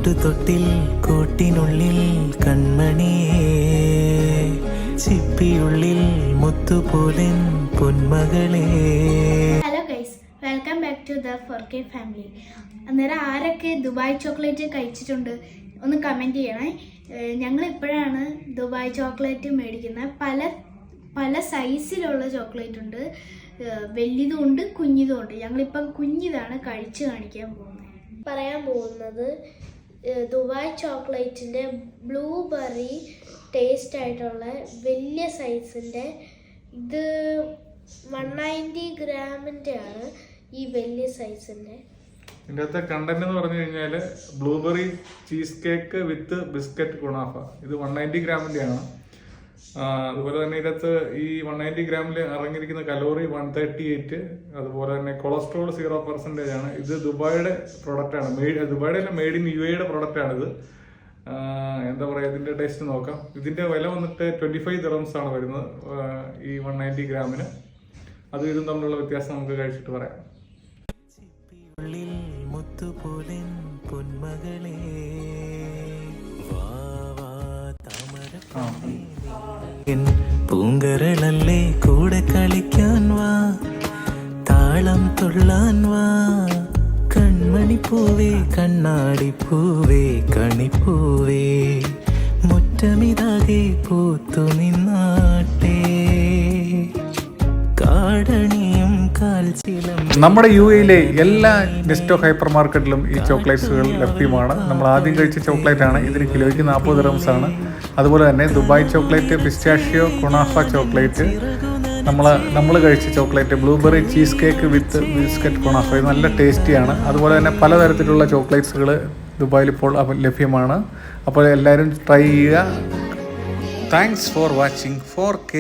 കൂട്ടുതൊട്ടിൽ കൂട്ടിനുള്ളിൽ കൺമണിയേ ചിപ്പിയുള്ളിൽ മുത്തുപോലൻ പൊന്മകളേ. Hello guys, welcome back to the 4K family. അന്നേരം ആരൊക്കെ ദുബായ് ചോക്ലേറ്റ് കഴിച്ചിട്ടുണ്ട് ഒന്ന് കമൻറ്റ് ചെയ്യണേ. ഞങ്ങൾ ഇപ്പോഴാണ് ദുബായ് ചോക്ലേറ്റ് മേടിക്കുന്നത്. പല സൈസിലുള്ള ചോക്ലേറ്റ് ഉണ്ട്, വലിയതും ഉണ്ട് കുഞ്ഞിതും ഉണ്ട്. ഞങ്ങളിപ്പം കുഞ്ഞിതാണ് കഴിച്ച് കാണിക്കാൻ പറയാൻ പോകുന്നത്. ദുബായ് ചോക്ലേറ്റിൻ്റെ ബ്ലൂബെറി ടേസ്റ്റ് ആയിട്ടുള്ള വലിയ സൈസിൻ്റെ ഇത് 190 ഗ്രാമിൻ്റെ ആണ്. ഈ വലിയ സൈസിൻ്റെ ഇതിൻ്റെ അകത്തെ കണ്ടന്റ് എന്ന് പറഞ്ഞു കഴിഞ്ഞാൽ blueberry cheese cake with biscuit കുണാഫ. ഇത് 190 ഗ്രാമിൻ്റെ ആണ്. അതുപോലെ തന്നെ ഇതിനകത്ത് ഈ 190 ഗ്രാമിൽ ഇറങ്ങിയിരിക്കുന്ന കലോറി 138. അതുപോലെ തന്നെ കൊളസ്ട്രോൾ 0% ആണ്. ഇത് ദുബായിയുടെ പ്രൊഡക്റ്റാണ്. ദുബായിയുടെ അല്ല, മെയ്ഡ് ഇൻ UAE പ്രൊഡക്റ്റ് ആണിത്. എന്താ പറയുക, ഇതിന്റെ ടേസ്റ്റ് നോക്കാം. ഇതിന്റെ വില വന്നിട്ട് 25 ദിറംസ് ആണ് വരുന്നത് ഈ 190 ഗ്രാമിന്. അതും ഇതും തമ്മിലുള്ള വ്യത്യാസം നമുക്ക് കഴിച്ചിട്ട് പറയാം. പൂങ്കരളല്ലേ കൂടെ കളിക്കാൻ വാ, താളം തുള്ളാൻ വാ, കൺമണിപ്പൂവേ കണ്ണാടിപ്പൂവേ കണിപ്പൂവേ, മുറ്റമിതാകെ പൂത്തു നിന്നാട്ടെ, കാടണിയും കാൽച്ചിലം. നമ്മുടെ UAE എല്ലാ നെസ്റ്റോ ഹൈപ്പർ മാർക്കറ്റിലും ഈ ചോക്ലേറ്റ്സുകൾ ലഭ്യമാണ്. നമ്മൾ ആദ്യം കഴിച്ച ചോക്ലേറ്റ് ആണ്. ഇതിന് കിലോയ്ക്ക് 40 ദിറംസ് ആണ്. അതുപോലെ തന്നെ ദുബായ് ചോക്ലേറ്റ്, പിസ്റ്റാഷ്യോ, കുണാഫ ചോക്ലേറ്റ്, നമ്മൾ കഴിച്ച chocolate blueberry cheese cake with biscuit കുണാഫ, ഇത് നല്ല ടേസ്റ്റിയാണ്. അതുപോലെ തന്നെ പലതരത്തിലുള്ള ചോക്ലേറ്റ്സുകൾ ദുബായിൽ ഇപ്പോൾ ലഭ്യമാണ്. അപ്പോൾ എല്ലാവരും ട്രൈ ചെയ്യുക. Thanks for watching 4K.